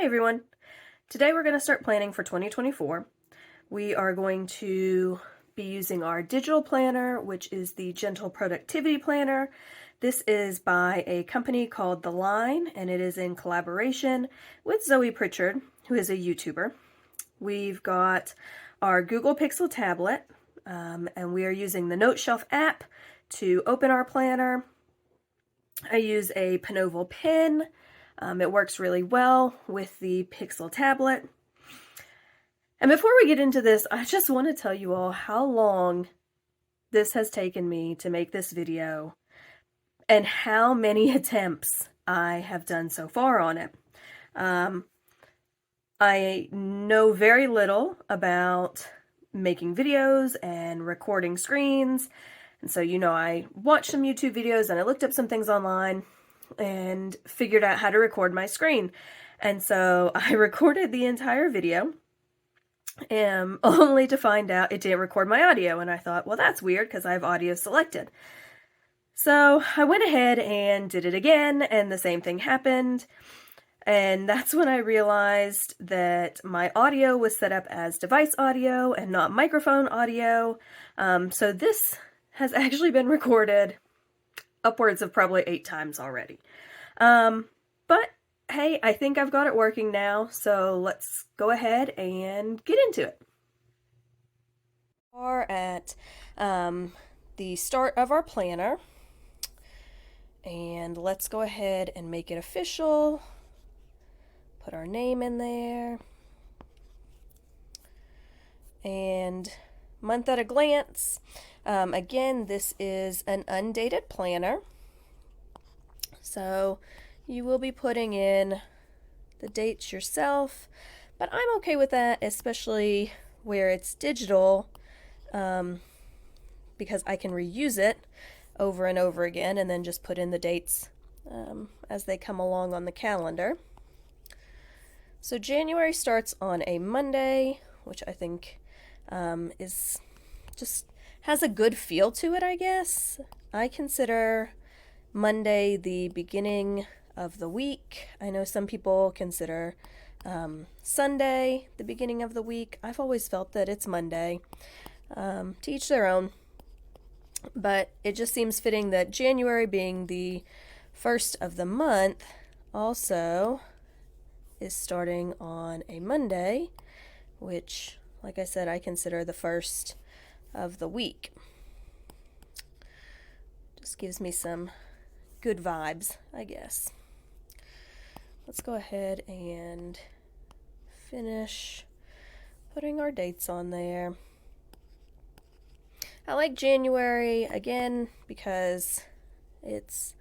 Hi everyone. Today we're going to start planning for 2024. We are going to be using our digital planner, which is the Gentle Productivity Planner. This is by a company called The Line, and it is in collaboration with Zoe Pritchard, who is a YouTuber. We've got our Google Pixel tablet, and we are using the Note Shelf app to open our planner. I use a Panoval pen. It works really well with the Pixel tablet. And before we get into this, I just want to tell you all how long this has taken me to make this video and how many attempts I have done so far on it. I know very little about making videos and recording screens. And so, I watched some YouTube videos and I looked up some things online and figured out how to record my screen. And so I recorded the entire video, only to find out it didn't record my audio. And I thought, well, that's weird because I have audio selected. So I went ahead and did it again, and the same thing happened. And that's when I realized that my audio was set up as device audio and not microphone audio. So this has actually been recorded upwards of probably 8 times already. But hey, I think I've got it working now, so let's go ahead and get into it. We are at the start of our planner, and let's go ahead and make it official. Put our name in there. And month at a glance. Again, this is an undated planner, so you will be putting in the dates yourself, but I'm okay with that, especially where it's digital, because I can reuse it over and over again and then just put in the dates as they come along on the calendar. So January starts on a Monday, which I think is just has a good feel to it, I guess. I consider Monday the beginning of the week. I know some people consider Sunday the beginning of the week. I've always felt that it's Monday. To each their own. But it just seems fitting that January, being the first of the month, also is starting on a Monday, which, like I said, I consider the first of the week. Just gives me some good vibes, I guess. Let's go ahead and finish putting our dates on there. I like January, again, because it's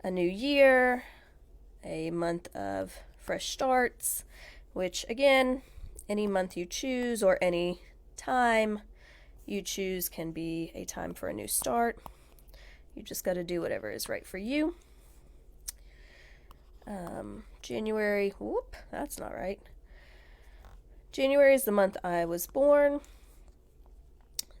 a new year, a month of fresh starts, which, again, any month you choose or any time you choose can be a time for a new start. You just got to do whatever is right for you. January, whoop, that's not right. January is the month I was born,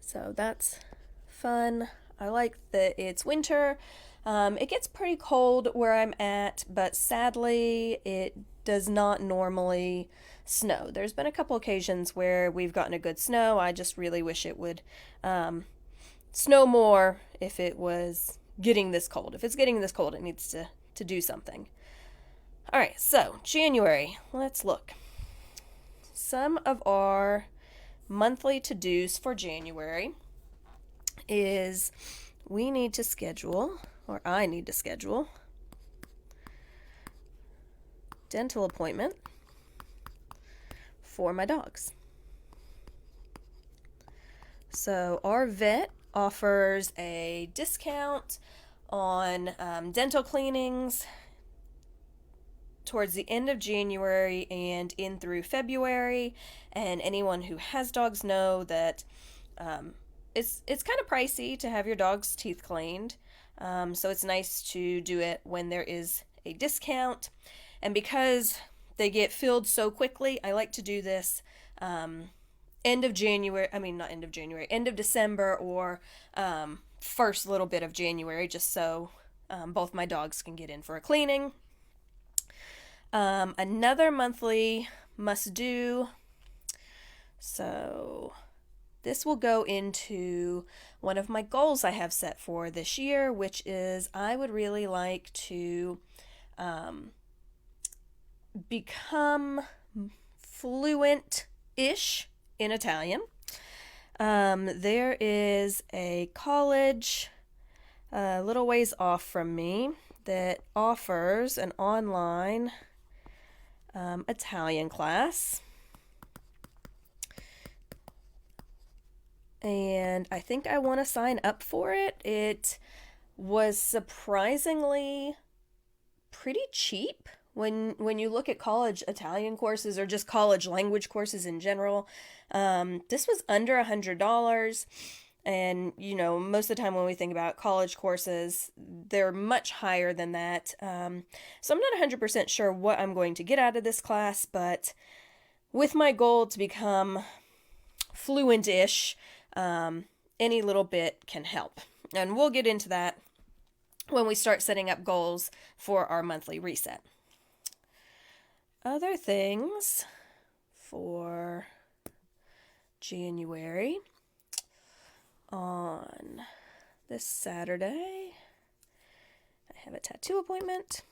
so that's fun. I like that it's winter. It gets pretty cold where I'm at, but sadly it does not normally snow. There's been a couple occasions where we've gotten a good snow. I just really wish it would snow more if it was getting this cold. If it's getting this cold, it needs to do something. All right, so January, let's look. Some of our monthly to-dos for January is we need to schedule, or I need to schedule, dental appointment for my dogs. So our vet offers a discount on dental cleanings towards the end of January and in through February, and anyone who has dogs know that it's kind of pricey to have your dog's teeth cleaned, so it's nice to do it when there is a discount. And because they get filled so quickly, I like to do this end of December or first little bit of January, just so both my dogs can get in for a cleaning. Another monthly must do. So this will go into one of my goals I have set for this year, which is I would really like to become fluent-ish in Italian. There is a college a little ways off from me that offers an online Italian class. And I think I want to sign up for it. It was surprisingly pretty cheap when you look at college Italian courses or just college language courses in general. This was under $100. And, you know, most of the time when we think about college courses, they're much higher than that. So I'm not 100% sure what I'm going to get out of this class, but with my goal to become fluent-ish, any little bit can help. And we'll get into that when we start setting up goals for our monthly reset. Other things for January. On this Saturday, I have a tattoo appointment.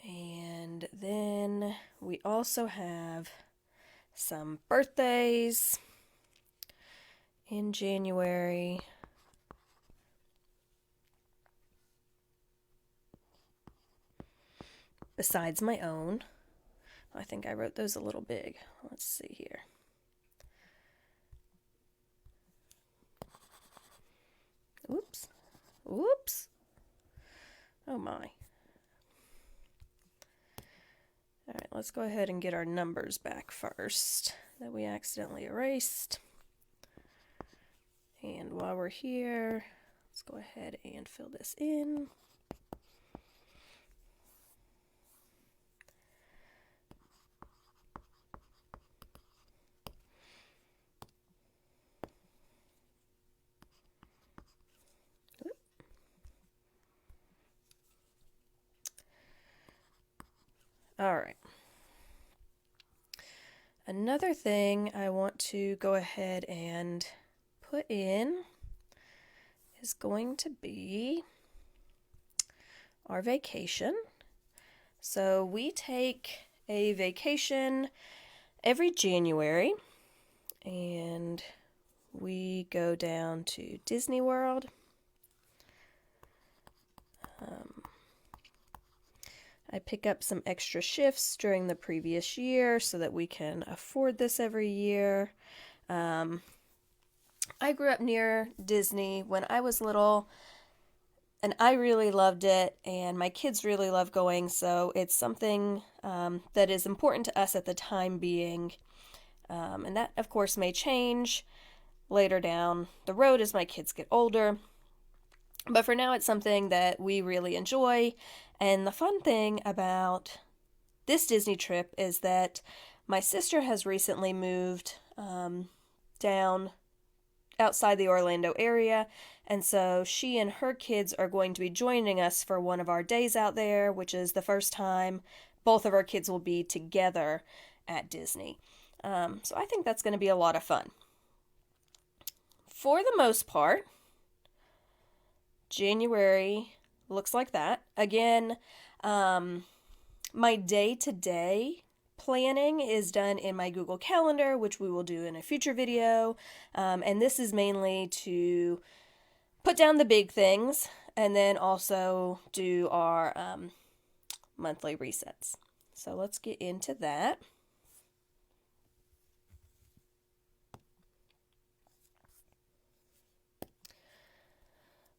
And then we also have some birthdays in January. Besides my own. I think I wrote those a little big. Let's see here. Oops. Whoops. Oh my. All right, let's go ahead and get our numbers back first that we accidentally erased. And while we're here, let's go ahead and fill this in. All right. Another thing I want to go ahead and put in is going to be our vacation. So we take a vacation every January and we go down to Disney World. I pick up some extra shifts during the previous year so that we can afford this every year. I grew up near Disney when I was little, and I really loved it, and my kids really love going, so it's something that is important to us at the time being. And that, of course, may change later down the road as my kids get older. But for now, it's something that we really enjoy. And the fun thing about this Disney trip is that my sister has recently moved down outside the Orlando area. And so she and her kids are going to be joining us for one of our days out there, which is the first time both of our kids will be together at Disney. So I think that's going to be a lot of fun. For the most part, January looks like that. Again, my day-to-day planning is done in my Google Calendar, which we will do in a future video. And this is mainly to put down the big things and then also do our monthly resets. So let's get into that.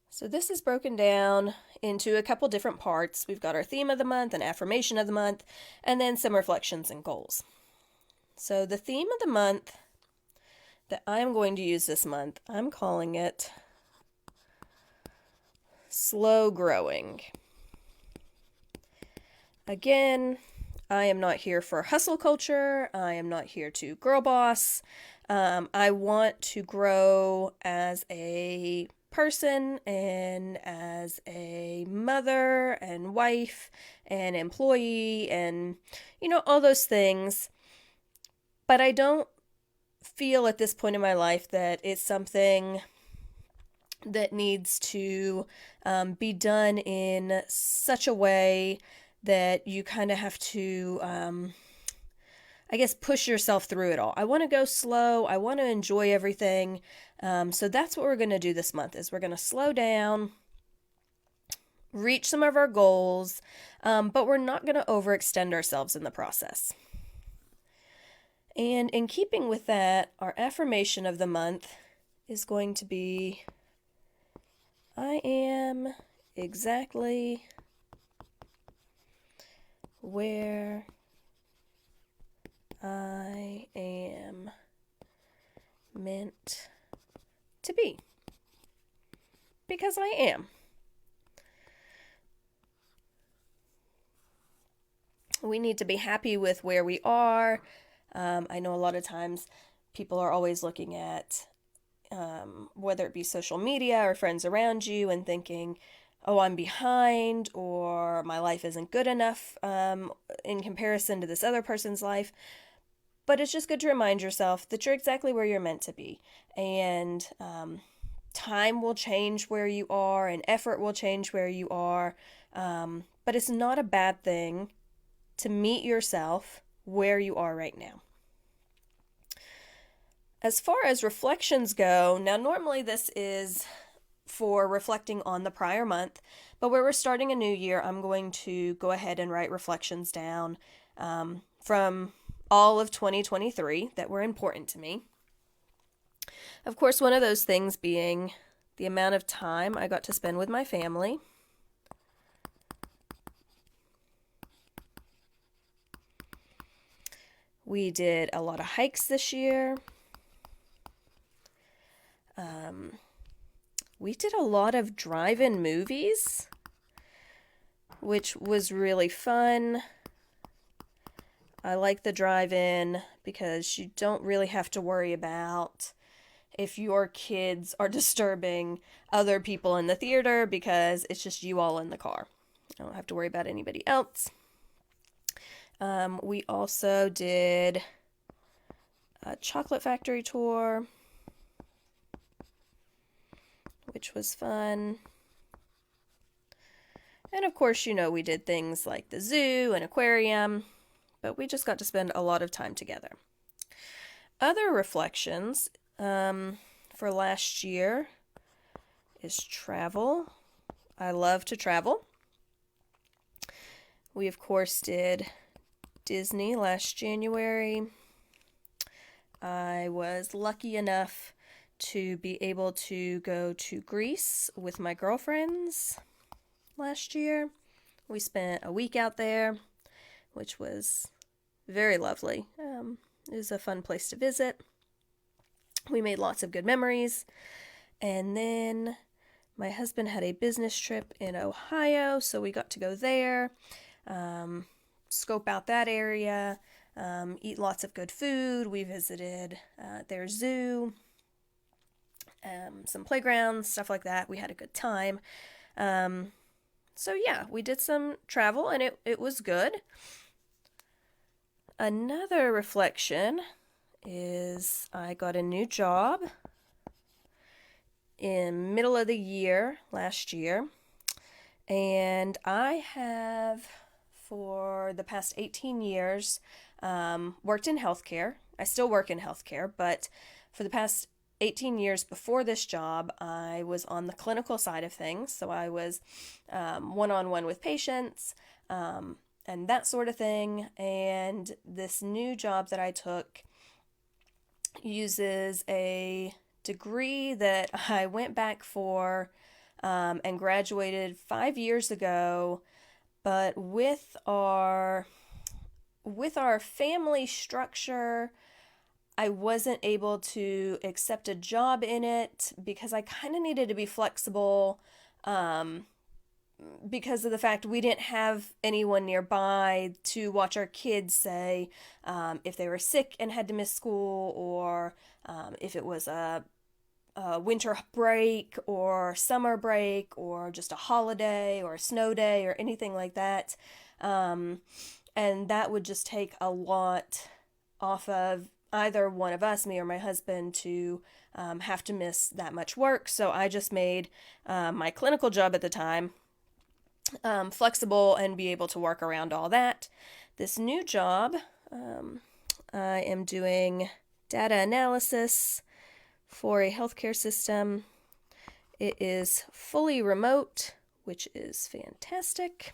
So this is broken down into a couple different parts. We've got our theme of the month, an affirmation of the month, and then some reflections and goals. So the theme of the month that I'm going to use this month, I'm calling it slow growing. Again, I am not here for hustle culture. I am not here to girl boss. I want to grow as a person and as a mother and wife and employee and, all those things. But I don't feel at this point in my life that it's something that needs to be done in such a way that you kind of have to, I guess, push yourself through it all. I want to go slow. I want to enjoy everything. So that's what we're going to do this month is we're going to slow down, reach some of our goals, but we're not going to overextend ourselves in the process. And in keeping with that, our affirmation of the month is going to be, I am exactly where I am meant to be. Because I am. We need to be happy with where we are. I know a lot of times people are always looking at whether it be social media or friends around you and thinking, oh, I'm behind or my life isn't good enough in comparison to this other person's life. But it's just good to remind yourself that you're exactly where you're meant to be. And time will change where you are and effort will change where you are. But it's not a bad thing to meet yourself where you are right now. As far as reflections go, now normally this is for reflecting on the prior month, but where we're starting a new year, I'm going to go ahead and write reflections down from all of 2023 that were important to me. Of course, one of those things being the amount of time I got to spend with my family. We did a lot of hikes this year. We did a lot of drive-in movies, which was really fun. I like the drive-in because you don't really have to worry about if your kids are disturbing other people in the theater because it's just you all in the car. I don't have to worry about anybody else. We also did a chocolate factory tour, which was fun. And of course, we did things like the zoo and aquarium, but we just got to spend a lot of time together. Other reflections for last year is travel. I love to travel. We, of course, did Disney last January. I was lucky enough to be able to go to Greece with my girlfriends last year. We spent a week out there, which was very lovely. It was a fun place to visit. We made lots of good memories. And then my husband had a business trip in Ohio, so we got to go there, scope out that area, eat lots of good food. We visited their zoo, some playgrounds, stuff like that. We had a good time. So yeah, we did some travel and it was good. Another reflection is I got a new job in middle of the year last year, and I have for the past 18 years worked in healthcare. I still work in healthcare, but for the past 18 years before this job, I was on the clinical side of things. So I was one-on-one with patients and that sort of thing. And this new job that I took uses a degree that I went back for and graduated 5 years ago. But with our family structure, I wasn't able to accept a job in it because I kind of needed to be flexible because of the fact we didn't have anyone nearby to watch our kids, say, if they were sick and had to miss school, or if it was a winter break or summer break or just a holiday or a snow day or anything like that. And that would just take a lot off of either one of us, me or my husband, to have to miss that much work. So I just made my clinical job at the time flexible and be able to work around all that. This new job, I am doing data analysis for a healthcare system. It is fully remote, which is fantastic.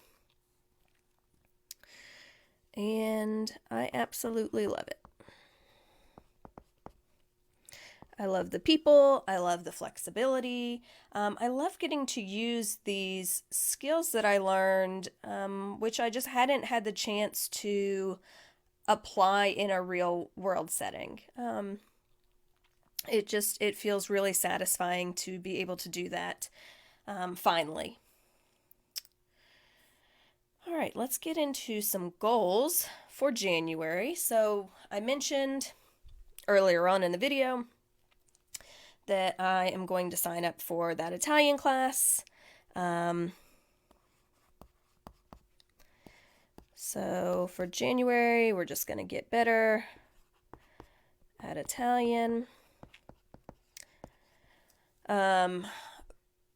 And I absolutely love it. I love the people. I love the flexibility. I love getting to use these skills that I learned, which I just hadn't had the chance to apply in a real world setting. It feels really satisfying to be able to do that finally. All right, let's get into some goals for January. So I mentioned earlier on in the video that I am going to sign up for that Italian class. So for January, we're just going to get better at Italian.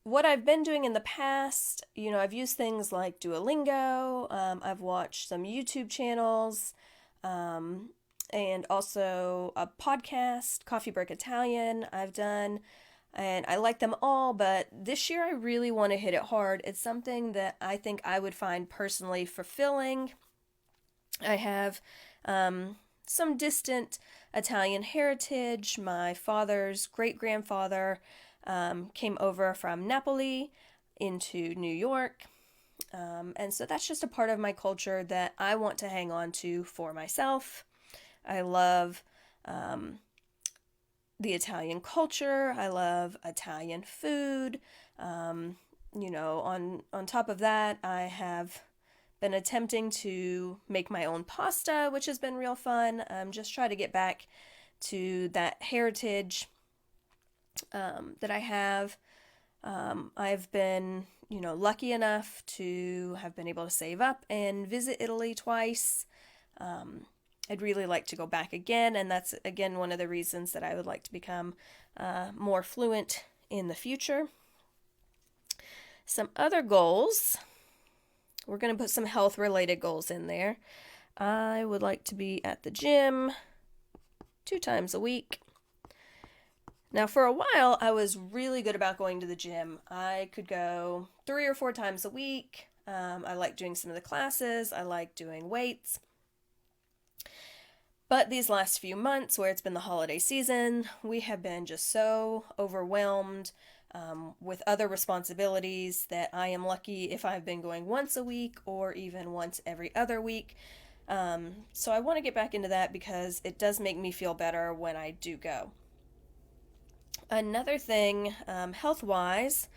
What I've been doing in the past, I've used things like Duolingo, I've watched some YouTube channels, and also a podcast, Coffee Break Italian, I've done, and I like them all, but this year I really want to hit it hard. It's something that I think I would find personally fulfilling. I have some distant Italian heritage. My father's great-grandfather came over from Napoli into New York. And so that's just a part of my culture that I want to hang on to for myself. I love the Italian culture. I love Italian food. On top of that, I have been attempting to make my own pasta, which has been real fun. Just try to get back to that heritage that I have. I've been, lucky enough to have been able to save up and visit Italy twice. I'd really like to go back again, and that's, again, one of the reasons that I would like to become more fluent in the future. Some other goals. We're going to put some health-related goals in there. I would like to be at the gym 2 times a week. Now, for a while, I was really good about going to the gym. I could go 3 or 4 times a week. I like doing some of the classes. I like doing weights. But these last few months, where it's been the holiday season, we have been just so overwhelmed with other responsibilities that I am lucky if I've been going once a week or even once every other week. So I want to get back into that because it does make me feel better when I do go. Another thing, health-wise,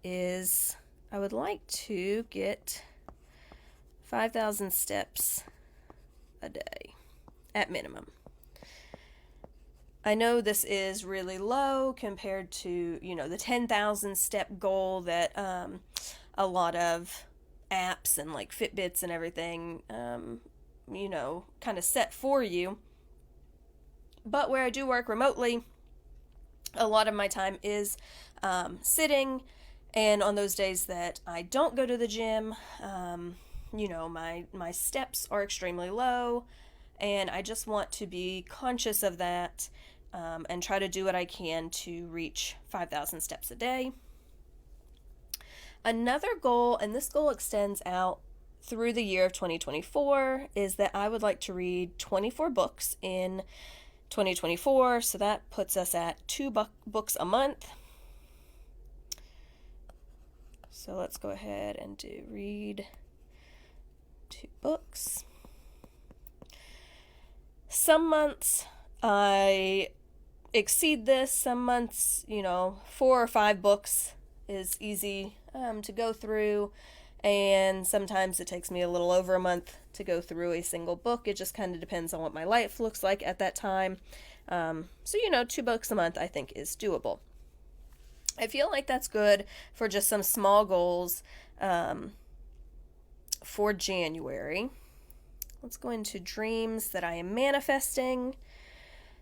is I would like to get 5,000 steps a day, at minimum. I know this is really low compared to, the 10,000 step goal that a lot of apps and like Fitbits and everything, kind of set for you. But where I do work remotely, a lot of my time is sitting, and on those days that I don't go to the gym, my steps are extremely low, and I just want to be conscious of that and try to do what I can to reach 5,000 steps a day. Another goal, and this goal extends out through the year of 2024, is that I would like to read 24 books in 2024, so that puts us at 2 books a month. So let's go ahead and read 2 books. Some months I exceed this. Some months, 4 or 5 books is easy to go through. and sometimes it takes me a little over a month to go through a single book. It just kind of depends on what my life looks like at that time. So, 2 books a month I think is doable. I feel like that's good for just some small goals for January. Let's go into dreams that I am manifesting.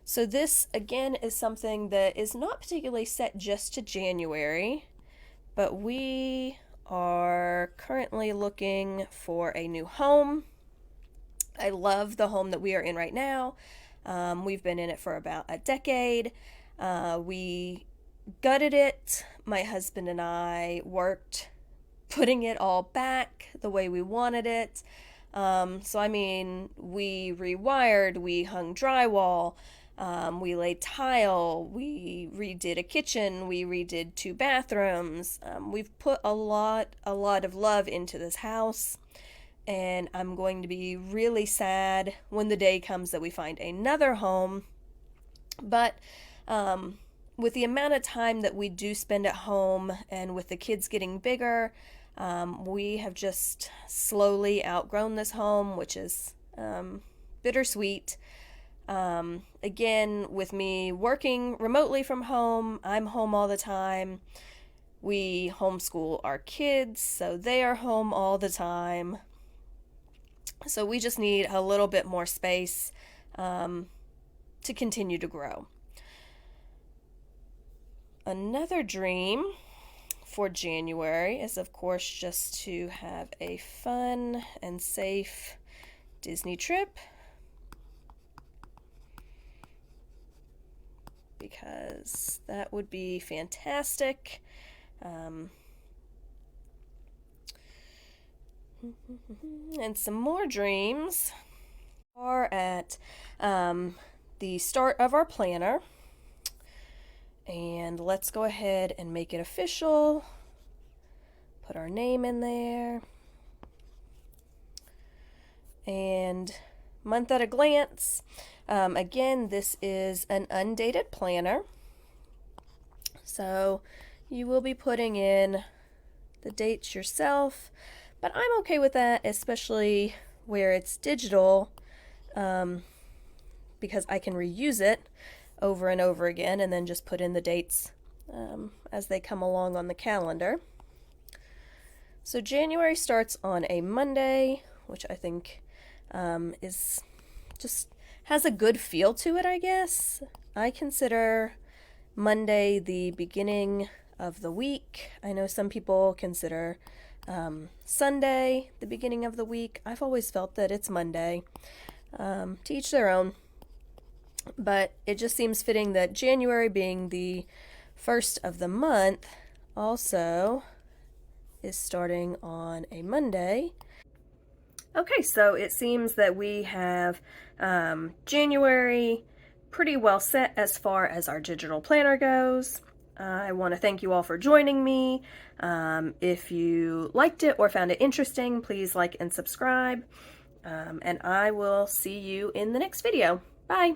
So this, again, is something that is not particularly set just to January, but we are currently looking for a new home. I love the home that we are in right now. We've been in it for about a decade. We gutted it. My husband and I worked putting it all back the way we wanted it. We rewired, we hung drywall, we laid tile, we redid a kitchen, we redid 2 bathrooms. We've put a lot of love into this house, and I'm going to be really sad when the day comes that we find another home. But with the amount of time that we do spend at home and with the kids getting bigger, we have just slowly outgrown this home, which is bittersweet. Again, with me working remotely from home, I'm home all the time. We homeschool our kids, so they are home all the time. So we just need a little bit more space to continue to grow. Another dream for January is, of course, just to have a fun and safe Disney trip, because that would be fantastic. And some more dreams are at the start of our planner. And let's go ahead and make it official. Put our name in there. And month at a glance. Again, this is an undated planner. So you will be putting in the dates yourself. But I'm okay with that, especially where it's digital, because I can reuse it over and over again and then just put in the dates as they come along on the calendar. So January starts on a Monday, which I think is just has a good feel to it, I guess. I consider Monday the beginning of the week. I know some people consider Sunday the beginning of the week. I've always felt that it's Monday. To each their own. But it just seems fitting that January, being the first of the month, also is starting on a Monday. Okay, so it seems that we have January pretty well set as far as our digital planner goes. I want to thank you all for joining me. If you liked it or found it interesting, please like and subscribe. And I will see you in the next video. Bye!